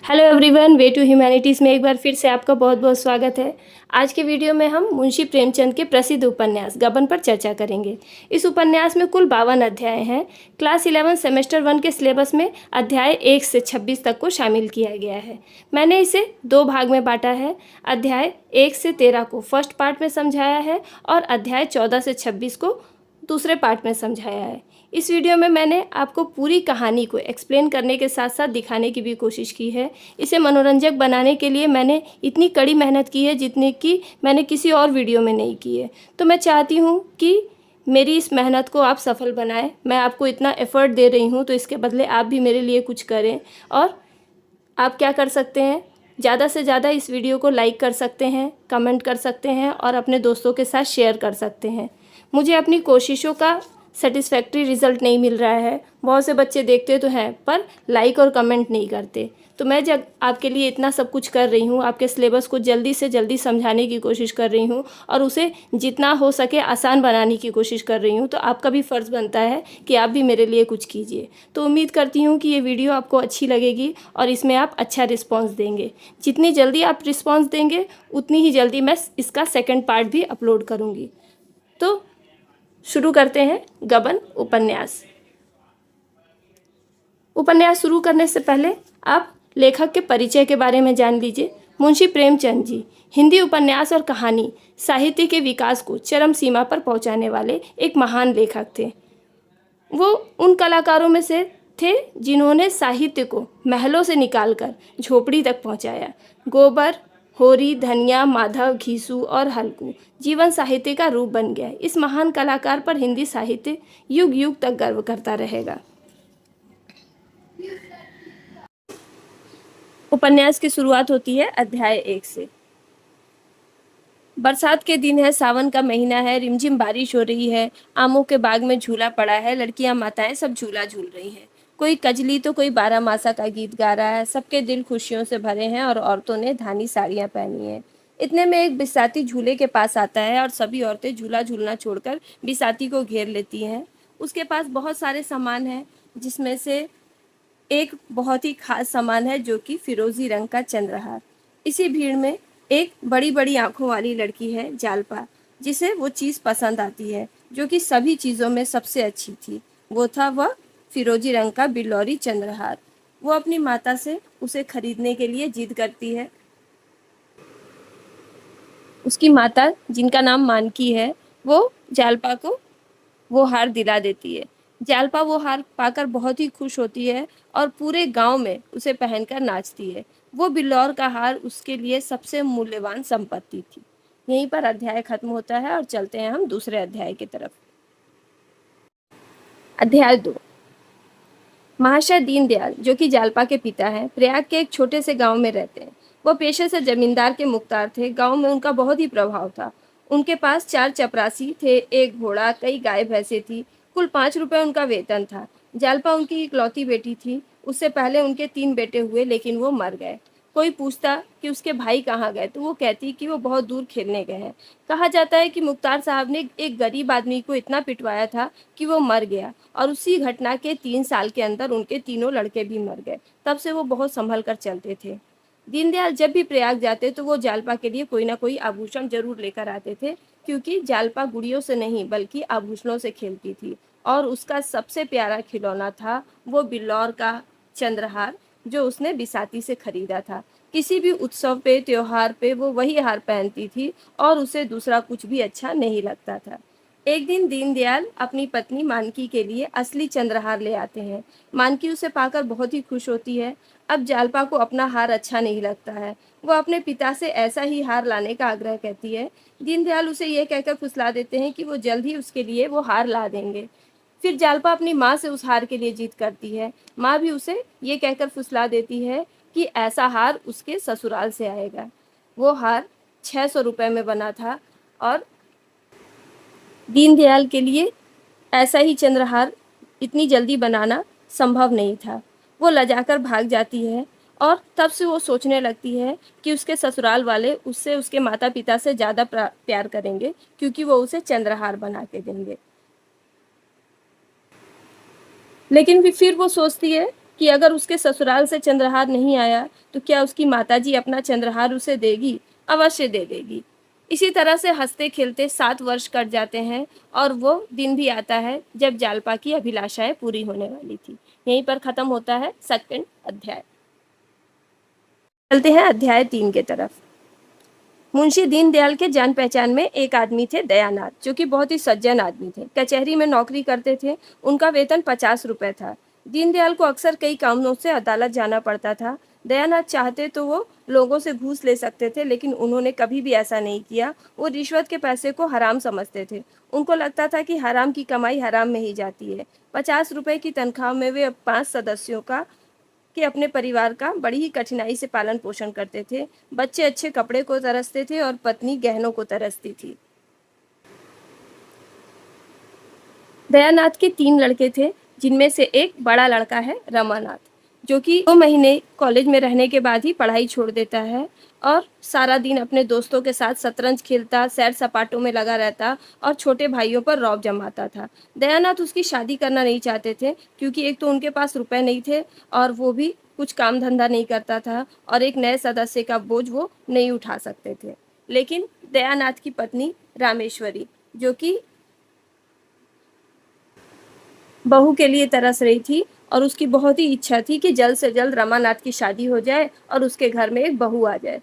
Hello everyone, way to humanities में एक बार फिर से आपका बहुत बहुत स्वागत है। आज के वीडियो में हम मुंशी प्रेमचंद के प्रसिद्ध उपन्यास गबन पर चर्चा करेंगे। इस उपन्यास में कुल 52 अध्याय हैं। क्लास 11 सेमेस्टर 1 के सिलेबस में अध्याय 1 से 26 तक को शामिल किया गया है। मैंने इसे 2 भाग में बांटा है। अध्याय 1 से 13 को फर्स्ट पार्ट में समझाया है और अध्याय 14 से 26 को दूसरे पार्ट में समझाया है। इस वीडियो में मैंने आपको पूरी कहानी को एक्सप्लेन करने के साथ साथ दिखाने की भी कोशिश की है। इसे मनोरंजक बनाने के लिए मैंने इतनी कड़ी मेहनत की है जितनी कि मैंने किसी और वीडियो में नहीं की है। तो मैं चाहती हूँ कि मेरी इस मेहनत को आप सफल बनाएं। मैं आपको इतना एफ़र्ट दे रही हूँ तो इसके बदले आप भी मेरे लिए कुछ करें। और आप क्या कर सकते हैं, ज़्यादा से ज़्यादा इस वीडियो को लाइक कर सकते हैं, कमेंट कर सकते हैं और अपने दोस्तों के साथ शेयर कर सकते हैं। मुझे अपनी कोशिशों का सेटिस्फैक्ट्री रिज़ल्ट नहीं मिल रहा है। बहुत से बच्चे देखते तो हैं पर लाइक और कमेंट नहीं करते। तो मैं जब आपके लिए इतना सब कुछ कर रही हूँ, आपके सिलेबस को जल्दी से जल्दी समझाने की कोशिश कर रही हूँ और उसे जितना हो सके आसान बनाने की कोशिश कर रही हूँ, तो आपका भी फ़र्ज़ बनता है कि आप भी मेरे लिए कुछ कीजिए। तो उम्मीद करती हूँ कि ये वीडियो आपको अच्छी लगेगी और इसमें आप अच्छा रिस्पॉन्स देंगे। जितनी जल्दी आप रिस्पॉन्स देंगे उतनी ही जल्दी मैं इसका सेकेंड पार्ट भी अपलोड करूँगी। तो शुरू करते हैं गबन उपन्यास। उपन्यास शुरू करने से पहले आप लेखक के परिचय के बारे में जान लीजिए। मुंशी प्रेमचंद जी हिंदी उपन्यास और कहानी साहित्य के विकास को चरम सीमा पर पहुंचाने वाले एक महान लेखक थे। वो उन कलाकारों में से थे जिन्होंने साहित्य को महलों से निकालकर झोपड़ी तक पहुंचाया। गोबर, होरी, धनिया, माधव, घीसू और हल्कू जीवन साहित्य का रूप बन गया। इस महान कलाकार पर हिंदी साहित्य युग युग तक गर्व करता रहेगा। उपन्यास की शुरुआत होती है अध्याय 1 से। बरसात के दिन है, सावन का महीना है, रिमझिम बारिश हो रही है, आमों के बाग में झूला पड़ा है, लड़कियां माताएं सब झूला झूल रही हैं। कोई कजली तो कोई 12 मासा का गीत गा रहा है। सबके दिल खुशियों से भरे हैं और औरतों ने धानी साड़ियां पहनी हैं। इतने में एक बिसाती झूले के पास आता है और सभी औरतें झूला झूलना छोड़कर बिसाती को घेर लेती हैं। उसके पास बहुत सारे सामान हैं, जिसमें से एक बहुत ही खास सामान है जो कि फिरोजी रंग का चंद्रहार। इसी भीड़ में एक बड़ी बड़ी आंखों वाली लड़की है जालपा, जिसे वो चीज़ पसंद आती है जो कि सभी चीज़ों में सबसे अच्छी थी। वो था वह फिरोजी रंग का बिल्लौरी चंद्रहार। वो अपनी माता से उसे खरीदने के लिए जिद करती है। उसकी माता, जिनका नाम मानकी है, वो जालपा को वो हार दिला देती है। जालपा वो हार पाकर बहुत ही खुश होती है और पूरे गांव में उसे पहनकर नाचती है। वो बिल्लौर का हार उसके लिए सबसे मूल्यवान संपत्ति थी। यहीं पर अध्याय खत्म होता है और चलते हैं हम दूसरे अध्याय की तरफ। अध्याय 2। महाशय दीनदयाल, जो कि जालपा के पिता हैं, प्रयाग के एक छोटे से गांव में रहते हैं। वो पेशे से जमींदार के मुख्तार थे। गांव में उनका बहुत ही प्रभाव था। उनके पास 4 चपरासी थे, एक घोड़ा, कई गाय भैंसे थी। कुल 5 रुपए उनका वेतन था। जालपा उनकी इकलौती बेटी थी। उससे पहले उनके 3 बेटे हुए, लेकिन वो मर गए। कोई पूछता कि उसके भाई कहाँ गए तो वो कहती कि वो बहुत दूर खेलने गए हैं। कहा जाता है कि मुख्तार साहब ने एक गरीब आदमी को इतना पिटवाया था कि वो मर गया और उसी घटना के 3 साल के अंदर उनके तीनों लड़के भी मर गए। तब से वो बहुत संभल कर चलते थे। दीनदयाल जब भी प्रयाग जाते तो वो जालपा के लिए कोई ना कोई आभूषण जरूर लेकर आते थे, क्योंकि जालपा गुड़ियों से नहीं बल्कि आभूषणों से खेलती थी और उसका सबसे प्यारा खिलौना था वो बिल्लौर का चंद्रहार, जो उसने बिसाती से खरीदा था। किसी भी उत्सव पे, त्योहार पे वो वही हार पहनती थी और उसे दूसरा कुछ भी अच्छा नहीं लगता था। एक दिन दीनदयाल अपनी पत्नी मानकी के लिए असली चंद्रहार ले आते हैं। मानकी उसे पाकर बहुत ही खुश होती है। अब जालपा को अपना हार अच्छा नहीं लगता है। वो अपने पिता से ऐसा ही हार लाने का आग्रह करती है। दीनदयाल उसे ये कहकर फुसला देते हैं कि वो जल्द ही उसके लिए वो हार ला देंगे। फिर जालपा अपनी माँ से उस हार के लिए जिद करती है। माँ भी उसे ये कहकर फुसला देती है कि ऐसा हार उसके ससुराल से आएगा। वो हार 600 रुपये में बना था और दीनदयाल के लिए ऐसा ही चंद्रहार इतनी जल्दी बनाना संभव नहीं था। वो लजाकर भाग जाती है और तब से वो सोचने लगती है कि उसके ससुराल वाले उससे उसके माता पिता से ज़्यादा प्यार करेंगे, क्योंकि वो उसे चंद्रहार बना के देंगे। लेकिन फिर वो सोचती है कि अगर उसके ससुराल से चंद्रहार नहीं आया तो क्या उसकी माताजी अपना चंद्रहार उसे देगी? अवश्य दे देगी। इसी तरह से हँसते-खेलते 7 वर्ष कट जाते हैं और वो दिन भी आता है जब जालपा की अभिलाषाएँ पूरी होने वाली थी। यहीं पर खत्म होता है सेकंड अध्याय। चलते हैं अध्याय 3 की तरफ। मुंशी दीनदयाल के जान पहचान में एक आदमी थे दयानाथ, जो कि बहुत ही सज्जन आदमी थे। कचहरी में नौकरी करते थे। उनका वेतन 50 रुपए था। दीनदयाल को अक्सर कई कामों से अदालत जाना पड़ता था। दयानाथ चाहते तो वो लोगों से घूस ले सकते थे, लेकिन उन्होंने कभी भी ऐसा नहीं किया। वो रिश्वत के पैसे को हराम समझते थे। उनको लगता था कि हराम की कमाई हराम में ही जाती है। 50 रुपए की तनख्वाह में वे 5 सदस्यों का कि अपने परिवार का बड़ी ही कठिनाई से पालन पोषण करते थे। बच्चे अच्छे कपड़े को तरसते थे और पत्नी गहनों को तरसती थी। दयानाथ के 3 लड़के थे, जिनमें से एक बड़ा लड़का है रमानाथ, जो कि 2 महीने कॉलेज में रहने के बाद ही पढ़ाई छोड़ देता है और सारा दिन अपने दोस्तों के साथ शतरंज खेलता, सैर सपाटों में लगा रहता और छोटे भाइयों पर रौब जमाता था। दयानाथ उसकी शादी करना नहीं चाहते थे, क्योंकि एक तो उनके पास रुपए नहीं थे और वो भी कुछ काम धंधा नहीं करता था और एक नए सदस्य का बोझ वो नहीं उठा सकते थे। लेकिन दयानाथ की पत्नी रामेश्वरी, जो कि बहू के लिए तरस रही थी और उसकी बहुत ही इच्छा थी कि जल्द से जल्द रमानाथ की शादी हो जाए और उसके घर में एक बहू आ जाए।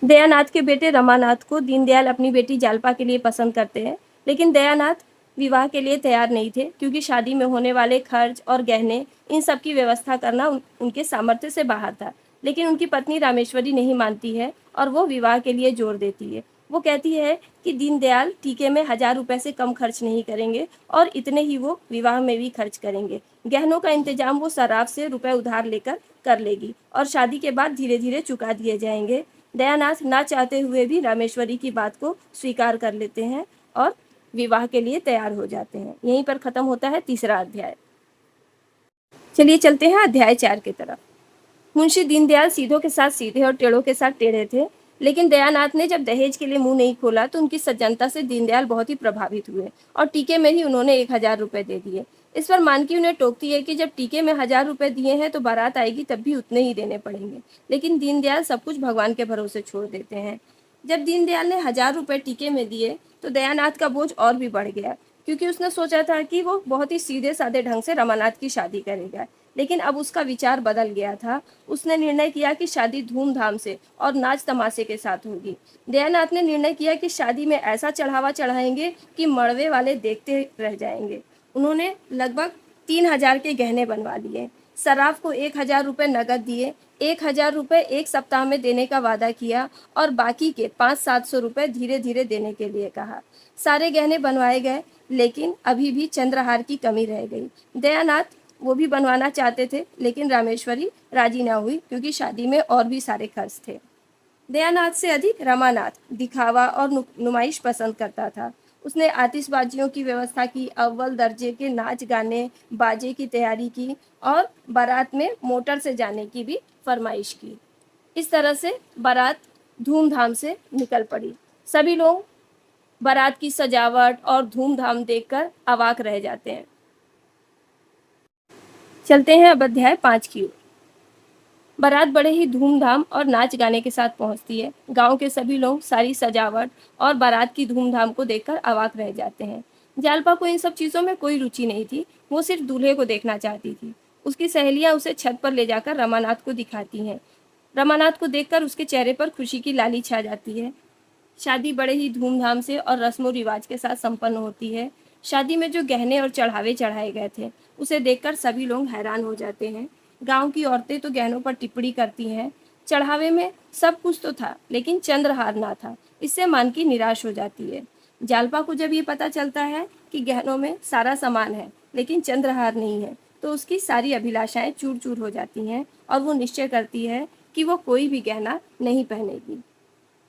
दयानाथ के बेटे रमानाथ को दीनदयाल अपनी बेटी जालपा के लिए पसंद करते हैं, लेकिन दयानाथ विवाह के लिए तैयार नहीं थे, क्योंकि शादी में होने वाले खर्च और गहने इन सब की व्यवस्था करना उनके सामर्थ्य से बाहर था। लेकिन उनकी पत्नी रामेश्वरी नहीं मानती है और वो विवाह के लिए जोर देती है। वो कहती है कि दीनदयाल टीके में 1000 रुपए से कम खर्च नहीं करेंगे और इतने ही वो विवाह में भी खर्च करेंगे। गहनों का इंतजाम वो सराफ से रुपए उधार लेकर कर लेगी और शादी के बाद धीरे धीरे चुका दिए जाएंगे। दयानाथ ना चाहते हुए भी रामेश्वरी की बात को स्वीकार कर लेते हैं और विवाह के लिए तैयार हो जाते हैं। यहीं पर खत्म होता है तीसरा अध्याय। चलिए चलते हैं अध्याय 4 की तरफ। मुंशी दीनदयाल सीधों के साथ सीधे और टेढ़ों के साथ टेढ़े थे, लेकिन दयानाथ ने जब दहेज के लिए मुंह नहीं खोला तो उनकी सज्जनता से दीनदयाल बहुत ही प्रभावित हुए और टीके में ही उन्होंने 1000 रुपए दे दिए। इस पर मानकी उन्हें टोकती है कि जब टीके में 1000 रुपए दिए हैं तो बारात आएगी तब भी उतने ही देने पड़ेंगे, लेकिन दीनदयाल सब कुछ भगवान के भरोसे छोड़ देते हैं। जब दीनदयाल ने 1000 रुपए टीके में दिए तो दयानाथ का बोझ और भी बढ़ गया, क्योंकि उसने सोचा था कि वो बहुत ही सीधे साधे ढंग से रमानाथ की शादी करेगा, लेकिन अब उसका विचार बदल गया था। उसने निर्णय किया कि शादी धूमधाम से और नाच तमाशे के साथ होगी। दयानाथ ने निर्णय किया कि शादी में ऐसा चढ़ावा चढ़ाएंगे कि मड़वे वाले देखते रह जाएंगे। उन्होंने लगभग 3000 के गहने बनवा लिए, सराफ को 1000 रुपए नगद दिए, 1000 रुपए एक सप्ताह में देने का वादा किया और बाकी के 500-700 रुपए धीरे धीरे देने के लिए कहा। सारे गहने बनवाए गए, लेकिन अभी भी चंद्रहार की कमी रह गई। दयानाथ वो भी बनवाना चाहते थे, लेकिन रामेश्वरी राजी ना हुई, क्योंकि शादी में और भी सारे खर्च थे। दयानाथ से अधिक रमानाथ दिखावा और नुमाइश पसंद करता था। उसने आतिशबाजियों की व्यवस्था की, अव्वल दर्जे के नाच गाने बाजे की तैयारी की और बारात में मोटर से जाने की भी फरमाइश की। इस तरह से बारात धूमधाम से निकल पड़ी। सभी लोग बारात की सजावट और धूमधाम देखकर अवाक रह जाते हैं। चलते हैं अब अध्याय 5 की ओर। बारात बड़े ही धूमधाम और नाच गाने के साथ पहुंचती है। गांव के सभी लोग सारी सजावट और बारात की धूमधाम को देखकर अवाक रह जाते हैं। जालपा को इन सब चीज़ों में कोई रुचि नहीं थी। वो सिर्फ दूल्हे को देखना चाहती थी। उसकी सहेलियां उसे छत पर ले जाकर रमानाथ को दिखाती हैं। रमानाथ को देखकर उसके चेहरे पर खुशी की लाली छा जाती है। शादी बड़े ही धूमधाम से और रस्मों रिवाज के साथ संपन्न होती है। शादी में जो गहने और चढ़ावे चढ़ाए गए थे, उसे देखकर सभी लोग हैरान हो जाते हैं। गांव की औरतें तो गहनों पर टिप्पणी करती हैं। चढ़ावे में सब कुछ तो था, लेकिन चंद्रहार ना था। इससे मानकी निराश हो जाती है। जालपा को जब ये पता चलता है कि गहनों में सारा सामान है, लेकिन चंद्रहार नहीं है, तो उसकी सारी अभिलाषाएं चूर चूर हो जाती हैं और वो निश्चय करती है कि वो कोई भी गहना नहीं पहनेगी।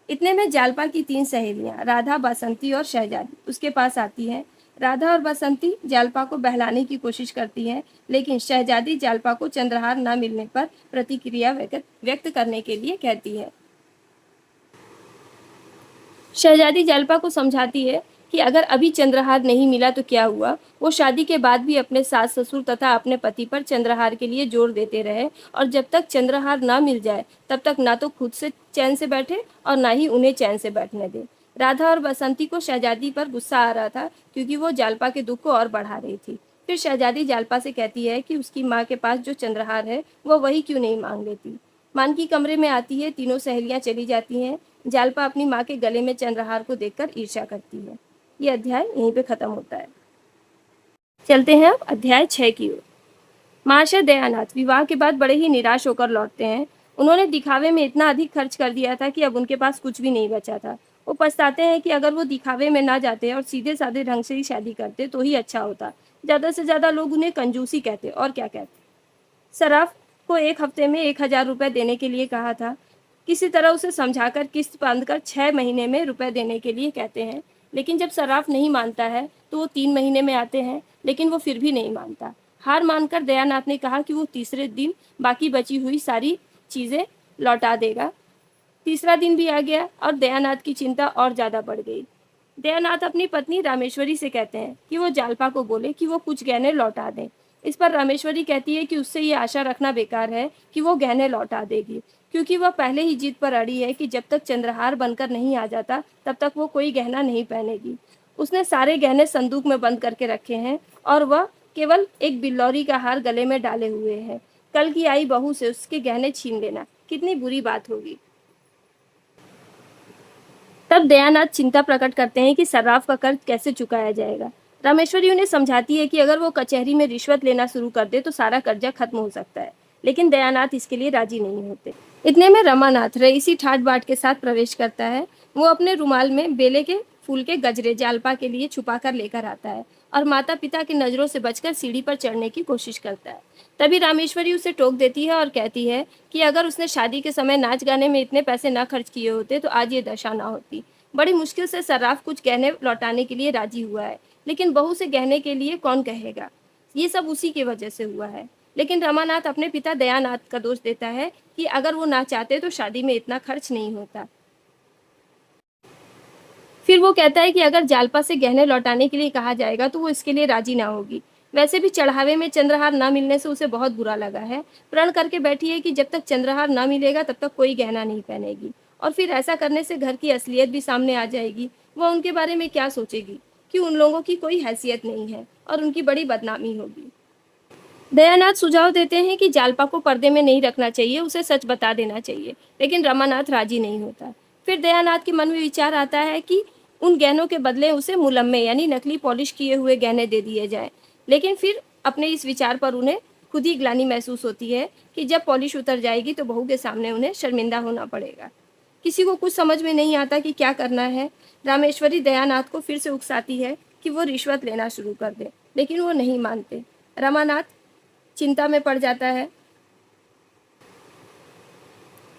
इतने में जालपा की 3 सहेलियां राधा, बसंती और शहजादी उसके पास आती हैं। राधा और बसंती जालपा को बहलाने की कोशिश करती हैं, लेकिन शहजादी जालपा को चंद्रहार न मिलने पर प्रतिक्रिया व्यक्त करने के लिए कहती है। शहजादी जालपा को समझाती है कि अगर अभी चंद्रहार नहीं मिला तो क्या हुआ। वो शादी के बाद भी अपने सास ससुर तथा अपने पति पर चंद्रहार के लिए जोर देते रहे और जब तक चंद्रहार ना मिल जाए तब तक ना तो खुद से चैन से बैठे और ना ही उन्हें चैन से बैठने दे। राधा और बसंती को शहजादी पर गुस्सा आ रहा था क्योंकि वो जालपा के दुख को और बढ़ा रही थी। फिर शहजादी जालपा से कहती है कि उसकी माँ के पास जो चंद्रहार है वो वही क्यों नहीं मांग लेती। मान की कमरे में आती है, तीनों सहेलियां चली जाती हैं। जालपा अपनी माँ के गले में चंद्रहार को देखकर ईर्ष्या करती है। ये अध्याय यहीं पे खत्म होता है। चलते हैं अब अध्याय 6 की ओर। महाशय दयानाथ विवाह के बाद बड़े ही निराश होकर लौटते हैं। उन्होंने दिखावे में इतना अधिक खर्च कर दिया था कि अब उनके पास कुछ भी नहीं बचा था। वो पछताते हैं कि अगर वो दिखावे में ना जाते और सीधे साधे ढंग से ही शादी करते तो ही अच्छा होता। ज़्यादा से ज़्यादा लोग उन्हें कंजूसी कहते और क्या कहते। सराफ को 1 हफ्ते में 1000 रुपये देने के लिए कहा था। किसी तरह उसे समझाकर किस्त बांधकर 6 महीने में रुपए देने के लिए कहते हैं। लेकिन जब सराफ नहीं मानता है तो वो 3 महीने में आते हैं, लेकिन वो फिर भी नहीं मानता। हार मानकर दयानाथ ने कहा कि वो तीसरे दिन बाकी बची हुई सारी चीज़ें लौटा देगा। तीसरा दिन भी आ गया और दयानाथ की चिंता और ज़्यादा बढ़ गई। दयानाथ अपनी पत्नी रामेश्वरी से कहते हैं कि वो जालपा को बोले कि वो कुछ गहने लौटा दें। इस पर रामेश्वरी कहती है कि उससे ये आशा रखना बेकार है कि वो गहने लौटा देगी, क्योंकि वह पहले ही जिद पर अड़ी है कि जब तक चंद्रहार बनकर नहीं आ जाता तब तक वो कोई गहना नहीं पहनेगी। उसने सारे गहने संदूक में बंद करके रखे हैं और वह केवल एक बिल्लौरी का हार गले में डाले हुए है। कल की आई बहू से उसके गहने छीन लेना कितनी बुरी बात होगी। तब दयानाथ चिंता प्रकट करते हैं कि सर्राफ का कर्ज कैसे चुकाया जाएगा। रामेश्वरी उन्हें समझाती है कि अगर वो कचहरी में रिश्वत लेना शुरू कर दे तो सारा कर्जा खत्म हो सकता है, लेकिन दयानाथ इसके लिए राजी नहीं होते। इतने में रमानाथ रईसी ठाट बाट के साथ प्रवेश करता है। वो अपने रुमाल में बेले के फूल के गजरे जालपा के लिए छुपा कर लेकर आता है और माता पिता की नज़रों से बचकर सीढ़ी पर चढ़ने की कोशिश करता है। तभी रामेश्वरी उसे टोक देती है और कहती है कि अगर उसने शादी के समय नाच गाने में इतने पैसे ना खर्च किए होते तो आज ये दशा ना होती। बड़ी मुश्किल से सर्राफ कुछ गहने लौटाने के लिए राजी हुआ है, लेकिन बहू से गहने के लिए कौन कहेगा। ये सब उसी की वजह से हुआ है। लेकिन रमानाथ अपने पिता दयानाथ का दोष देता है कि अगर वो ना चाहते तो शादी में इतना खर्च नहीं होता। फिर वो कहता है कि अगर जालपा से गहने लौटाने के लिए कहा जाएगा तो वो इसके लिए राजी ना होगी। वैसे भी चढ़ावे में चंद्रहार ना मिलने से उसे बहुत बुरा लगा है। प्रण करके बैठी है कि जब तक चंद्रहार ना मिलेगा तब तक कोई गहना नहीं पहनेगी, और फिर ऐसा करने से घर की असलियत भी सामने आ जाएगी। वह उनके बारे में क्या सोचेगी कि उन लोगों की कोई हैसियत नहीं है और उनकी बड़ी बदनामी होगी। दयानाथ सुझाव देते हैं कि जालपा को पर्दे में नहीं रखना चाहिए, उसे सच बता देना चाहिए, लेकिन रमानाथ राजी नहीं होता। फिर दयानाथ के मन में विचार आता है कि उन गहनों के बदले उसे मुलम्मे यानी नकली पॉलिश किए हुए गहने दे दिए जाएं। लेकिन फिर अपने इस विचार पर उन्हें खुद ही ग्लानि महसूस होती है कि जब पॉलिश उतर जाएगी तो बहू के सामने उन्हें शर्मिंदा होना पड़ेगा। किसी को कुछ समझ में नहीं आता कि क्या करना है। रामेश्वरी दयानाथ को फिर से उकसाती है कि वो रिश्वत लेना शुरू कर दे, लेकिन वो नहीं मानते। रमानाथ चिंता में पड़ जाता है।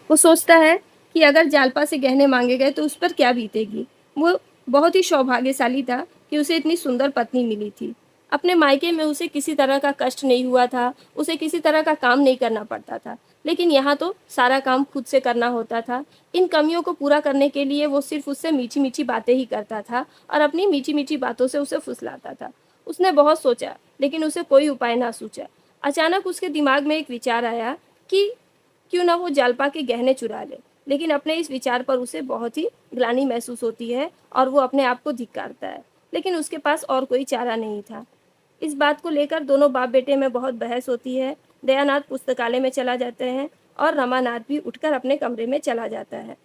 वो सोचता है कि अगर जालपा से गहने मांगे गए तो उस पर क्या बीतेगी। वो बहुत ही सौभाग्यशाली था कि उसे इतनी सुंदर पत्नी मिली थी। अपने मायके में उसे किसी तरह का कष्ट नहीं हुआ था, उसे किसी तरह का काम नहीं करना पड़ता था, लेकिन यहाँ तो सारा काम खुद से करना होता था। इन कमियों को पूरा करने के लिए वो सिर्फ उससे मीठी मीठी बातें ही करता था और अपनी मीठी मीठी बातों से उसे फुसलाता था। उसने बहुत सोचा, लेकिन उसे कोई उपाय ना सूझा। अचानक उसके दिमाग में एक विचार आया कि क्यों ना वो जालपा के गहने चुरा ले, लेकिन अपने इस विचार पर उसे बहुत ही ग्लानि महसूस होती है और वो अपने आप को धिक्कारता है, लेकिन उसके पास और कोई चारा नहीं था। इस बात को लेकर दोनों बाप बेटे में बहुत बहस होती है। दयानाथ पुस्तकालय में चला जाते हैं और रमानाथ भी उठकर अपने कमरे में चला जाता है।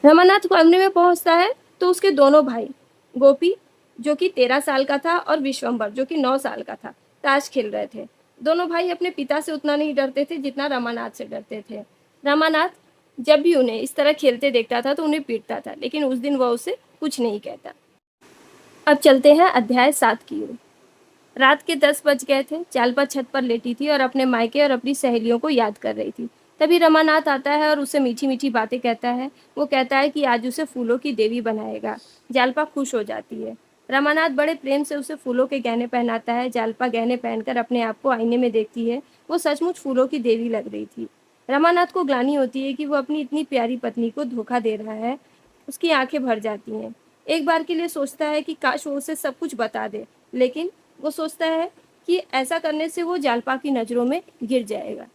रमानाथ कमरे में पहुंचता है तो उसके दोनों भाई, गोपी जो कि 13 साल का था और विश्वम्भर जो कि 9 साल का था, ताश खेल रहे थे। दोनों भाई अपने पिता से उतना नहीं डरते थे जितना रमानाथ से डरते थे। रमानाथ जब भी उन्हें इस तरह खेलते देखता था तो उन्हें पीटता था, लेकिन उस दिन वह उसे कुछ नहीं कहता। अब चलते हैं अध्याय 7 की ओर। रात के 10 बज गए थे। जालपा छत पर लेटी थी और अपने मायके और अपनी सहेलियों को याद कर रही थी। तभी रमानाथ आता है और उसे मीठी मीठी बातें कहता है। वो कहता है कि आज उसे फूलों की देवी बनाएगा। जालपा खुश हो जाती है। रमानाथ बड़े प्रेम से उसे फूलों के गहने पहनाता है। जालपा गहने पहनकर अपने आप को आईने में देखती है। वो सचमुच फूलों की देवी लग रही थी। रमानाथ को ग्लानि होती है कि वो अपनी इतनी प्यारी पत्नी को धोखा दे रहा है। उसकी आंखें भर जाती हैं। एक बार के लिए सोचता है कि काश वो उसे सब कुछ बता दे, लेकिन वो सोचता है कि ऐसा करने से वो जालपा की नज़रों में गिर जाएगा।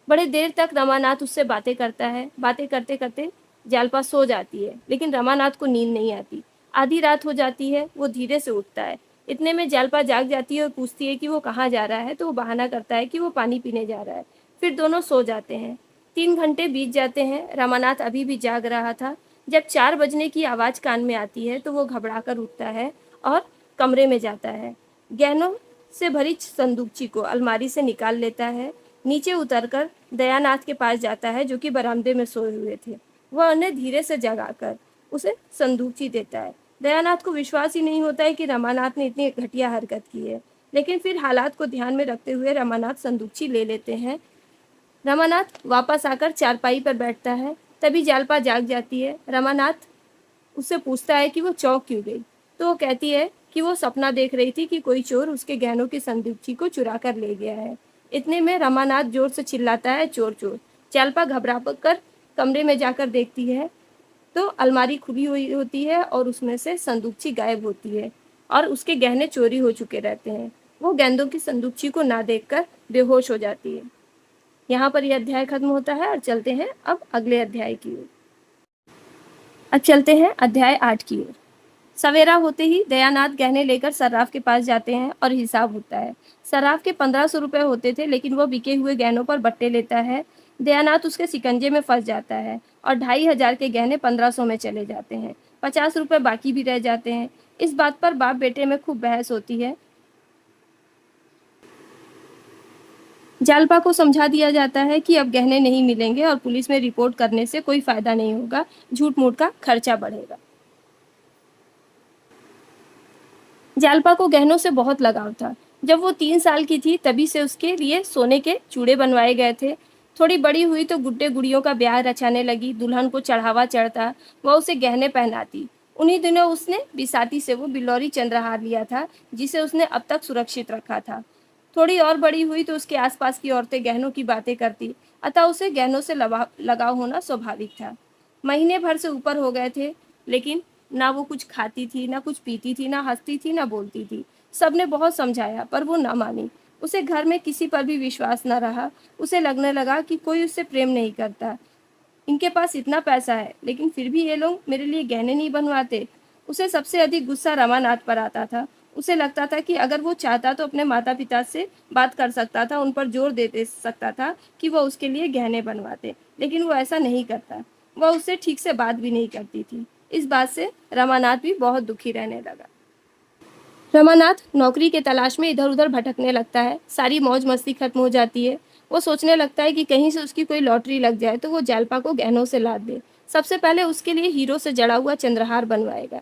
बड़े देर तक रमानाथ उससे बातें करता है। बातें करते-करते जालपा सो जाती है, लेकिन रमानाथ को नींद नहीं आती। आधी रात हो जाती है, वो धीरे से उठता है। इतने में जालपा जाग जाती है और पूछती है कि वो कहाँ जा रहा है, तो वो बहाना करता है कि वो पानी पीने जा रहा है। फिर दोनों सो जाते हैं। 3 घंटे बीत जाते हैं, रमानाथ अभी भी जाग रहा था। जब 4 बजने की आवाज़ कान में आती है, तो वो घबराकर उठता है और कमरे में जाता है। गहनों से भरी संदूकची को अलमारी से निकाल लेता है। नीचे उतरकर दयानाथ के पास जाता है, जो कि बरामदे में सोए हुए थे। वह उन्हें धीरे से जगाकर उसे संदूकची देता है। दयानाथ को विश्वास ही नहीं होता है कि रमानाथ ने इतनी घटिया हरकत की है, लेकिन फिर हालात को ध्यान में रखते हुए रमानाथ संदूकची ले लेते हैं। रमानाथ वापस आकर चारपाई पर बैठता है। तभी जालपा जाग जाती है। रमानाथ उससे पूछता है कि वो चौंक क्यों गई, तो वो कहती है कि वो सपना देख रही थी कि कोई चोर उसके गहनों की संदूकची को चुरा कर ले गया है। इतने में रमानाथ जोर से चिल्लाता है, चोर चोर। जालपा घबरा कर कमरे में जाकर देखती है तो अलमारी खुली हुई होती है और उसमें से संदूकची गायब होती है और उसके गहने चोरी हो चुके रहते हैं। वो गेंदों की संदूकची को ना देखकर बेहोश हो जाती है। यहाँ पर यह अध्याय खत्म होता है और चलते हैं अब अगले अध्याय की ओर। अब चलते हैं अध्याय 8 की ओर। सवेरा होते ही दयानाथ गहने लेकर सर्राफ के पास जाते हैं और हिसाब होता है। सर्राफ के 1500 रुपये होते थे, लेकिन वो बिके हुए गहनों पर बट्टे लेता है। दयानाथ उसके शिकंजे में फंस जाता है और 2500 के गहने 1500 में चले जाते हैं। 50 रुपये बाकी भी रह जाते हैं। इस बात पर बाप बेटे में खूब बहस होती है। जालपा को समझा दिया जाता है कि अब गहने नहीं मिलेंगे और पुलिस में रिपोर्ट करने से कोई फायदा नहीं होगा, झूठ मूठ का खर्चा बढ़ेगा। जालपा को गहनों से बहुत लगाव था। जब वो 3 साल की थी तभी से उसके लिए सोने के चूड़े बनवाए गए थे। थोड़ी बड़ी हुई तो गुड्डे गुड़ियों का ब्याह रचाने लगी, दुल्हन को चढ़ावा चढ़ता, वह उसे गहने पहनाती। उन्हीं दिनों उसने बिसाती से वो बिल्लौरी चंद्रहार लिया था, जिसे उसने अब तक सुरक्षित रखा था। थोड़ी और बड़ी हुई तो उसके आसपास की औरतें गहनों की बातें करती, अतः उसे गहनों से लगाव होना स्वाभाविक था। महीने भर से ऊपर हो गए थे, लेकिन ना वो कुछ खाती थी, ना कुछ पीती थी, ना हंसती थी, ना बोलती थी। सबने बहुत समझाया पर वो ना मानी। उसे घर में किसी पर भी विश्वास न रहा। उसे लगने लगा कि कोई उससे प्रेम नहीं करता। इनके पास इतना पैसा है, लेकिन फिर भी ये लोग मेरे लिए गहने नहीं बनवाते। उसे सबसे अधिक गुस्सा रमानाथ पर आता था। उसे लगता था कि अगर वो चाहता तो अपने माता पिता से बात कर सकता था, उन पर जोर दे सकता था कि वह उसके लिए गहने बनवाते, लेकिन वो ऐसा नहीं करता। वह उससे ठीक से बात भी नहीं करती थी। इस बात से रमानाथ भी बहुत दुखी रहने लगा। रमानाथ नौकरी के तलाश में इधर उधर भटकने लगता है। सारी मौज मस्ती खत्म हो जाती है। वो सोचने लगता है कि कहीं से उसकी कोई लॉटरी लग जाए तो वो जालपा को गहनों से लाद दे। सबसे पहले उसके लिए हीरो से जड़ा हुआ चंद्रहार बनवाएगा।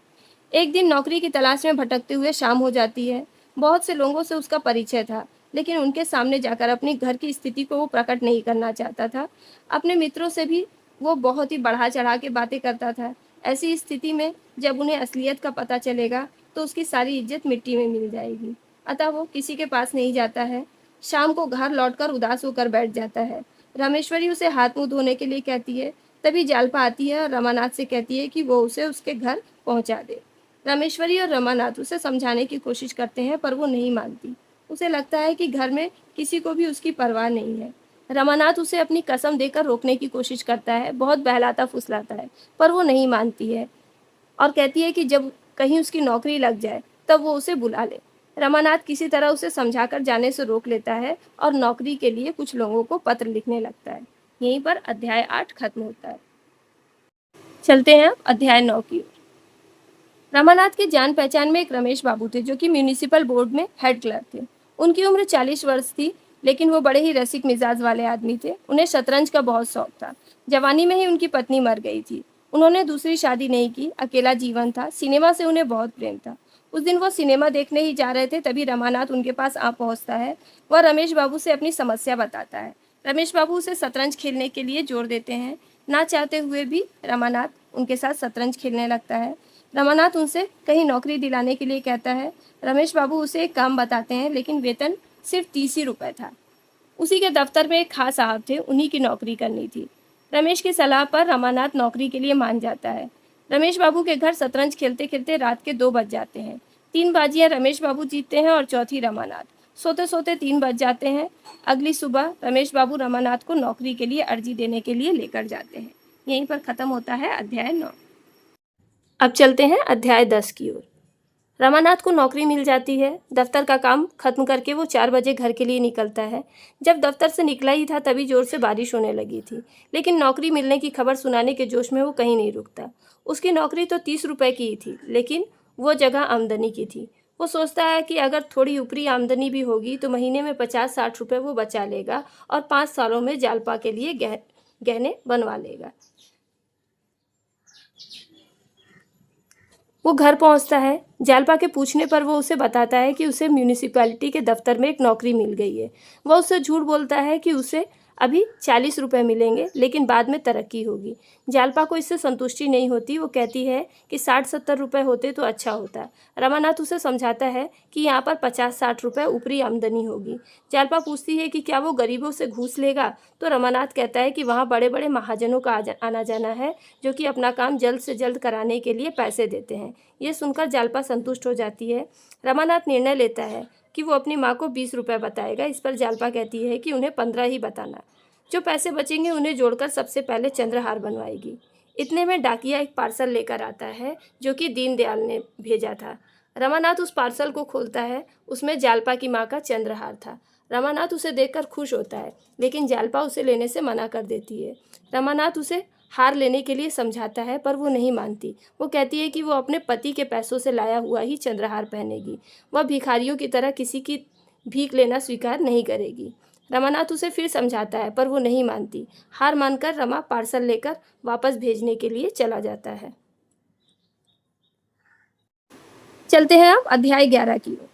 एक दिन नौकरी की तलाश में भटकते हुए शाम हो जाती है। बहुत से लोगों से उसका परिचय था, लेकिन उनके सामने जाकर अपनी घर की स्थिति को वो प्रकट नहीं करना चाहता था। अपने मित्रों से भी वो बहुत ही बढ़ा चढ़ा के बातें करता था। ऐसी स्थिति में जब उन्हें असलियत का पता चलेगा तो उसकी सारी इज्जत मिट्टी में मिल जाएगी। अतः वो किसी के पास नहीं जाता है। शाम को घर लौटकर उदास होकर बैठ जाता है। रामेश्वरी उसे हाथ मुंह धोने के लिए कहती है। तभी जालपा आती है और रमानाथ से कहती है कि वो उसे उसके घर पहुंचा दे। रामेश्वरी और रमानाथ उसे समझाने की कोशिश करते हैं, पर वो नहीं मानती। उसे लगता है कि घर में किसी को भी उसकी परवाह नहीं है। रमानाथ उसे अपनी कसम देकर रोकने की कोशिश करता है, बहुत बहलाता फुसलाता है, पर वो नहीं मानती है और कहती है कि जब कहीं उसकी नौकरी लग जाए तब वो उसे बुला ले। रमानाथ किसी तरह उसे समझाकर जाने से रोक लेता है और नौकरी के लिए कुछ लोगों को पत्र लिखने लगता है। यहीं पर अध्याय 8 खत्म होता है। चलते हैं अब अध्याय 9 की ओर। रमानाथ के जान पहचान में एक रमेश बाबू थे, जो कि म्यूनिसिपल बोर्ड में हेड क्लर्क थे। उनकी उम्र 40 वर्ष थी, लेकिन वो बड़े ही रसिक मिजाज वाले आदमी थे। उन्हें शतरंज का बहुत शौक था। जवानी में ही उनकी पत्नी मर गई थी। उन्होंने दूसरी शादी नहीं की, अकेला जीवन था। सिनेमा से उन्हें बहुत प्रेम था। उस दिन वो सिनेमा देखने ही जा रहे थे, तभी रमानाथ उनके पास आ पहुंचता है। वह रमेश बाबू से अपनी समस्या बताता है। रमेश बाबू उसे शतरंज खेलने के लिए जोर देते हैं। ना चाहते हुए भी रमानाथ उनके साथ शतरंज खेलने लगता है। रमानाथ उनसे कहीं नौकरी दिलाने के लिए कहता है। रमेश बाबू उसे एक काम बताते हैं, लेकिन वेतन सिर्फ 30 ही रुपये था। उसी के दफ्तर में एक खास साहब थे, उन्हीं की नौकरी करनी थी। रमेश की सलाह पर रमानाथ नौकरी के लिए मान जाता है। रमेश बाबू के घर शतरंज खेलते खेलते रात के 2 बज जाते हैं। 3 बाजियां रमेश बाबू जीतते हैं और चौथी रमानाथ। सोते सोते 3 बज जाते हैं। अगली सुबह रमेश बाबू रमानाथ को नौकरी के लिए अर्जी देने के लिए लेकर जाते हैं। यहीं पर खत्म होता है अध्याय 9। अब चलते हैं अध्याय 10 की ओर। रमानाथ को नौकरी मिल जाती है। दफ्तर का काम खत्म करके वो 4 बजे घर के लिए निकलता है। जब दफ्तर से निकला ही था तभी जोर से बारिश होने लगी थी, लेकिन नौकरी मिलने की खबर सुनाने के जोश में वो कहीं नहीं रुकता। उसकी नौकरी तो 30 रुपए की ही थी, लेकिन वो जगह आमदनी की थी। वो सोचता है कि अगर थोड़ी ऊपरी आमदनी भी होगी तो महीने में 50-60 रुपए वो बचा लेगा और 5 सालों में जालपा के लिए गहने बनवा लेगा। वो घर पहुंचता है। जालपा के पूछने पर वो उसे बताता है कि उसे म्यूनिसिपैलिटी के दफ्तर में एक नौकरी मिल गई है। वह उससे झूठ बोलता है कि उसे अभी 40 रुपए मिलेंगे, लेकिन बाद में तरक्की होगी। जालपा को इससे संतुष्टि नहीं होती। वो कहती है कि 60-70 रुपए होते तो अच्छा होता। रमानाथ उसे समझाता है कि यहाँ पर 50-60 रुपए ऊपरी आमदनी होगी। जालपा पूछती है कि क्या वो गरीबों से घूस लेगा, तो रमानाथ कहता है कि वहाँ बड़े बड़े महाजनों का आना जाना है, जो कि अपना काम जल्द से जल्द कराने के लिए पैसे देते हैं। ये सुनकर जालपा संतुष्ट हो जाती है। रमानाथ निर्णय लेता है कि वो अपनी माँ को 20 रुपये बताएगा। इस पर जालपा कहती है कि उन्हें 15 ही बताना। जो पैसे बचेंगे उन्हें जोड़कर सबसे पहले चंद्रहार बनवाएगी। इतने में डाकिया एक पार्सल लेकर आता है, जो कि दीनदयाल ने भेजा था। रमानाथ उस पार्सल को खोलता है। उसमें जालपा की माँ का चंद्रहार था। रमानाथ उसे देखकर खुश होता है, लेकिन जालपा उसे लेने से मना कर देती है। रमानाथ उसे हार लेने के लिए समझाता है, पर वो नहीं मानती। वो कहती है कि वो अपने पति के पैसों से लाया हुआ ही चंद्रहार पहनेगी। वह भिखारियों की तरह किसी की भीख लेना स्वीकार नहीं करेगी। रमानाथ उसे फिर समझाता है, पर वो नहीं मानती। हार मानकर रमा पार्सल लेकर वापस भेजने के लिए चला जाता है। चलते हैं अब अध्याय 11 की ओर।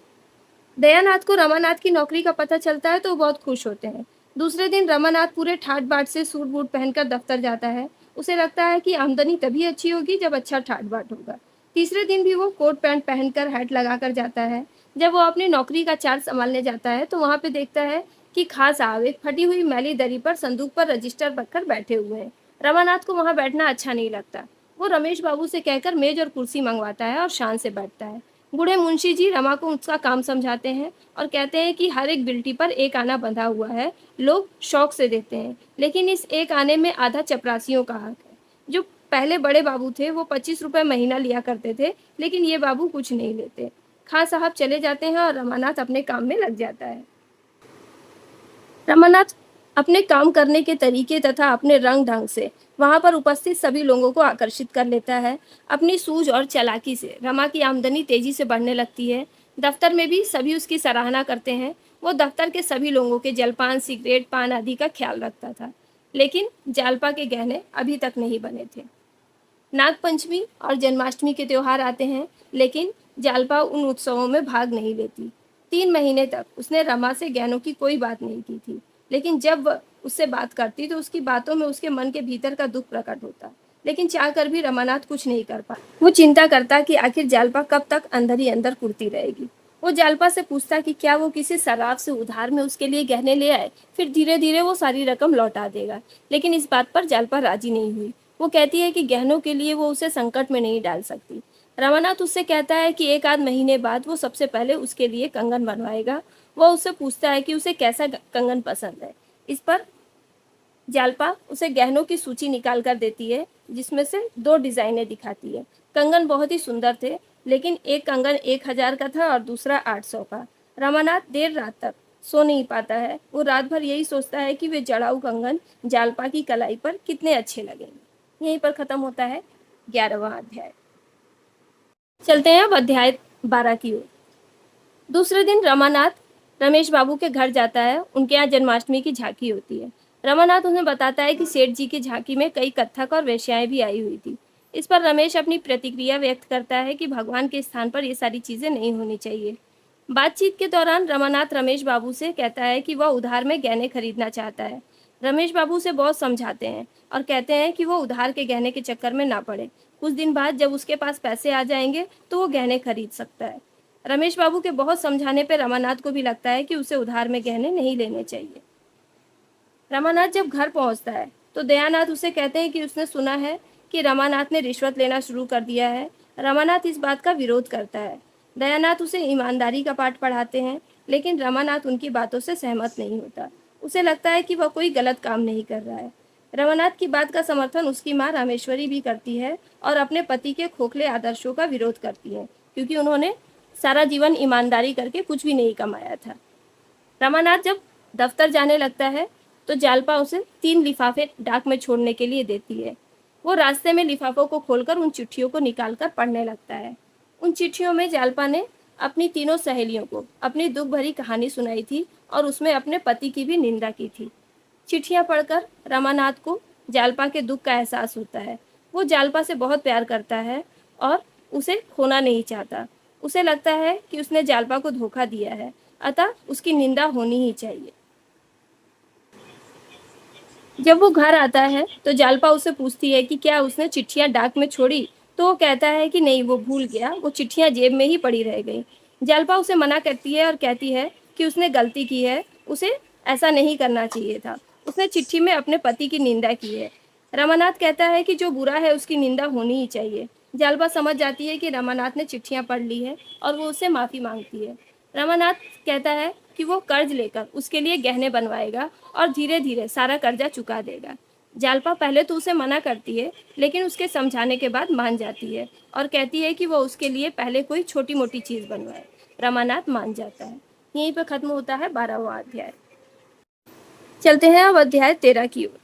दयानाथ को रमानाथ की नौकरी का पता चलता है तो वो बहुत खुश होते हैं। दूसरे दिन रमानाथ पूरे ठाट बाट से सूट बूट पहनकर दफ्तर जाता है। उसे लगता है कि आमदनी तभी अच्छी होगी जब अच्छा ठाट बाट होगा। तीसरे दिन भी वो कोट पैंट पहनकर हैट लगाकर जाता है। जब वो अपनी नौकरी का चार्ज संभालने जाता है तो वहां पे देखता है कि खास साहब एक फटी हुई मैली दरी पर संदूक पर रजिस्टर रखकर बैठे हुए हैं। रमानाथ को वहां बैठना अच्छा नहीं लगता। वो रमेश बाबू से कहकर मेज और कुर्सी मंगवाता है और शान से बैठता है। बूढ़े मुंशी जी रमा को उसका काम समझाते हैं और कहते हैं कि हर एक बिल्टी पर एक आना बंधा हुआ है। लोग शौक से देते हैं, लेकिन इस एक आने में आधा चपरासियों का हक है। जो पहले बड़े बाबू थे वो 25 रुपए महीना लिया करते थे, लेकिन ये बाबू कुछ नहीं लेते। खां साहब चले जाते हैं और रमानाथ अपने काम में लग जाता है। रमानाथ अपने काम करने के तरीके तथा अपने रंग ढंग से वहां पर उपस्थित सभी लोगों को आकर्षित कर लेता है। अपनी सूझ और चालाकी से रमा की आमदनी तेजी से बढ़ने लगती है। दफ्तर में भी सभी उसकी सराहना करते हैं। वो दफ्तर के सभी लोगों के जलपान, सिगरेट, पान आदि का ख्याल रखता था, लेकिन जालपा के गहने अभी तक नहीं बने थे। नागपंचमी और जन्माष्टमी के त्योहार आते हैं, लेकिन जालपा उन उत्सवों में भाग नहीं लेती। 3 महीने तक उसने रमा से गहनों की कोई बात नहीं की थी, लेकिन जब वह उससे बात करती तो उसकी बातों में उसके मन के भीतर का दुख प्रकट होता। लेकिन चाह कर भी रमानाथ कुछ नहीं कर पा। वो चिंता करता कि आखिर जालपा कब तक अंदर ही अंदर कुड़ती रहेगी। वो जालपा से पूछता कि क्या वो किसी शराब से उधार में उसके लिए गहने ले आए, फिर धीरे धीरे वो सारी रकम लौटा देगा। लेकिन इस बात पर जालपा राजी नहीं हुई। वो कहती है कि गहनों के लिए वो उसे संकट में नहीं डाल सकती। रमानाथ उससे कहता है कि एक आध महीने बाद वो सबसे पहले उसके लिए कंगन बनवाएगा। वह उससे पूछता है कि उसे कैसा कंगन पसंद है। इस पर जालपा उसे गहनों की सूची निकाल कर देती है, जिसमें से 2 डिजाइनें दिखाती है। कंगन बहुत ही सुंदर थे, लेकिन एक कंगन 1000 का था और दूसरा 800 का। रमानाथ देर रात तक सो नहीं पाता है। वो रात भर यही सोचता है कि वे जड़ाऊ कंगन जालपा की कलाई पर कितने अच्छे लगेंगे। यहीं पर खत्म होता है 11वां अध्याय। चलते हैं अब अध्याय 12 की ओर। दूसरे दिन रमानाथ रमेश बाबू के घर जाता है। उनके यहाँ जन्माष्टमी की झांकी होती है। रमानाथ उन्हें बताता है कि सेठ जी की झांकी में कई कत्थक और वेश्याएं भी आई हुई थी। इस पर रमेश अपनी प्रतिक्रिया व्यक्त करता है कि भगवान के स्थान पर ये सारी चीजें नहीं होनी चाहिए। बातचीत के दौरान रमानाथ रमेश बाबू से कहता है कि वह उधार में गहने खरीदना चाहता है। रमेश बाबू उसे बहुत समझाते हैं और कहते हैं कि वो उधार के गहने के चक्कर में ना पड़े। कुछ दिन बाद जब उसके पास पैसे आ जाएंगे तो वो गहने खरीद सकता है। रमेश बाबू के बहुत समझाने पर रमानाथ को भी लगता है कि उसे उधार में गहने नहीं लेने चाहिए। रमानाथ जब घर पहुंचता है तो दयानाथ उसे कहते हैं कि उसने सुना है कि रमानाथ ने रिश्वत लेना शुरू कर दिया है। रमानाथ इस बात का विरोध करता है। दयानाथ उसे ईमानदारी का पाठ पढ़ाते हैं, लेकिन रमानाथ उनकी बातों से सहमत नहीं होता। उसे लगता है कि वह कोई गलत काम नहीं कर रहा है। रमानाथ की बात का समर्थन उसकी माँ रामेश्वरी भी करती है और अपने पति के खोखले आदर्शों का विरोध करती है, क्योंकि उन्होंने सारा जीवन ईमानदारी करके कुछ भी नहीं कमाया था। रमानाथ जब दफ्तर जाने लगता है तो जालपा उसे 3 लिफाफे डाक में छोड़ने के लिए देती है। वो रास्ते में लिफाफों को खोलकर उन चिट्ठियों को निकालकर पढ़ने लगता है। उन चिट्ठियों में जालपा ने अपनी तीनों सहेलियों को अपनी दुख भरी कहानी सुनाई थी और उसमें अपने पति की भी निंदा की थी। चिट्ठियां पढ़कर रमानाथ को जालपा के दुख का एहसास होता है। वो जालपा से बहुत प्यार करता है और उसे खोना नहीं चाहता। उसे लगता है कि उसने जालपा को धोखा दिया है, अतः उसकी निंदा होनी ही चाहिए। जब वो घर आता है तो जालपा उससे पूछती है कि क्या उसने चिट्ठियां डाक में छोड़ी, तो वो कहता है कि नहीं, वो भूल गया, वो चिट्ठियां जेब में ही पड़ी रह गई। जालपा उसे मना करती है और कहती है कि उसने गलती की है, उसे ऐसा नहीं करना चाहिए था। उसने चिट्ठी में अपने पति की निंदा की है। रमानाथ कहता है कि जो बुरा है उसकी निंदा होनी ही चाहिए। जालपा समझ जाती है कि रमानाथ ने चिट्ठियां पढ़ ली है और वो उससे माफ़ी मांगती है। रमानाथ कहता है कि वो कर्ज लेकर उसके लिए गहने बनवाएगा और धीरे धीरे सारा कर्जा चुका देगा। जालपा पहले तो उसे मना करती है, लेकिन उसके समझाने के बाद मान जाती है और कहती है कि वो उसके लिए पहले कोई छोटी मोटी चीज़ बनवाए। रमानाथ मान जाता है। यहीं पर खत्म होता है 12वां अध्याय। चलते हैं अब अध्याय 13 की ओर।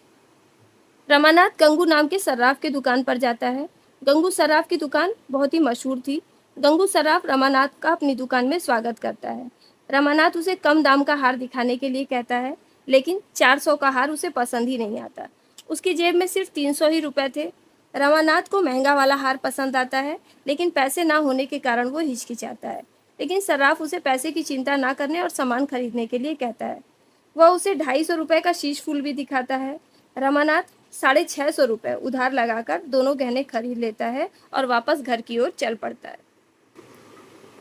रमानाथ गंगू नाम के सर्राफ की दुकान पर जाता है। गंगू सर्राफ की दुकान बहुत ही मशहूर थी। गंगू सर्राफ रमानाथ का अपनी दुकान में स्वागत करता है। रमानाथ उसे कम दाम का हार दिखाने के लिए कहता है, लेकिन 400 का हार उसे पसंद ही नहीं आता। उसकी जेब में सिर्फ 300 ही रुपए थे। रमानाथ को महंगा वाला हार पसंद आता है, लेकिन पैसे ना होने के कारण वो हिचकिचाता है। लेकिन सर्राफ उसे पैसे की चिंता ना करने और सामान खरीदने के लिए कहता है। वह उसे 250 रुपए का शीश फूल भी दिखाता है। रमानाथ 650 रुपए उधार लगाकर दोनों गहने खरीद लेता है और वापस घर की ओर चल पड़ता है।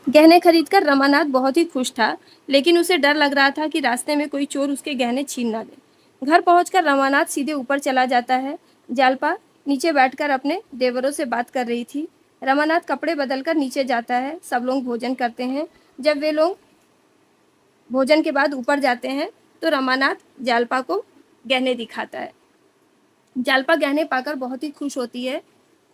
गहने खरीदकर रमानाथ बहुत ही खुश था, लेकिन उसे डर लग रहा था कि रास्ते में कोई चोर उसके गहने छीन ना ले। घर पहुंचकर रमानाथ सीधे ऊपर चला जाता है। जालपा नीचे बैठकर अपने देवरों से बात कर रही थी। रमानाथ कपड़े बदलकर नीचे जाता है। सब लोग भोजन करते हैं। जब वे लोग भोजन के बाद ऊपर जाते हैं तो रमानाथ जालपा को गहने दिखाता है। जालपा गहने पाकर बहुत ही खुश होती है।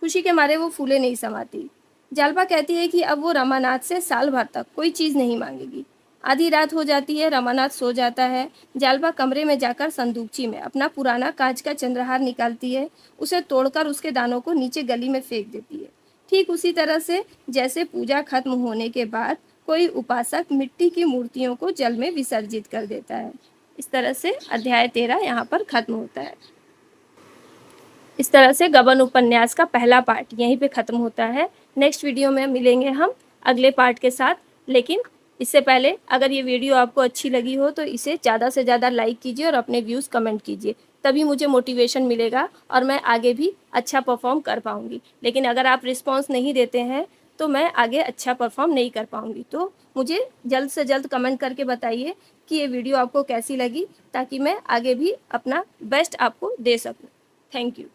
खुशी के मारे वो फूले नहीं समाती। जालपा कहती है कि अब वो रमानाथ से साल भर तक कोई चीज़ नहीं मांगेगी। आधी रात हो जाती है। रमानाथ सो जाता है। जालपा कमरे में जाकर संदूकची में अपना पुराना कांच का चंद्रहार निकालती है। उसे तोड़कर उसके दानों को नीचे गली में फेंक देती है, ठीक उसी तरह से जैसे पूजा खत्म होने के बाद कोई उपासक मिट्टी की मूर्तियों को जल में विसर्जित कर देता है। इस तरह से अध्याय 13 यहाँ पर खत्म होता है। इस तरह से गबन उपन्यास का पहला पार्ट यहीं पे ख़त्म होता है। नेक्स्ट वीडियो में मिलेंगे हम अगले पार्ट के साथ। लेकिन इससे पहले अगर ये वीडियो आपको अच्छी लगी हो तो इसे ज़्यादा से ज़्यादा लाइक कीजिए और अपने व्यूज़ कमेंट कीजिए, तभी मुझे मोटिवेशन मिलेगा और मैं आगे भी अच्छा परफॉर्म कर पाऊँगी। लेकिन अगर आप रिस्पॉन्स नहीं देते हैं तो मैं आगे अच्छा परफॉर्म नहीं कर पाऊँगी। तो मुझे जल्द से जल्द कमेंट करके बताइए कि ये वीडियो आपको कैसी लगी, ताकि मैं आगे भी अपना बेस्ट आपको दे सकूँ। Thank you.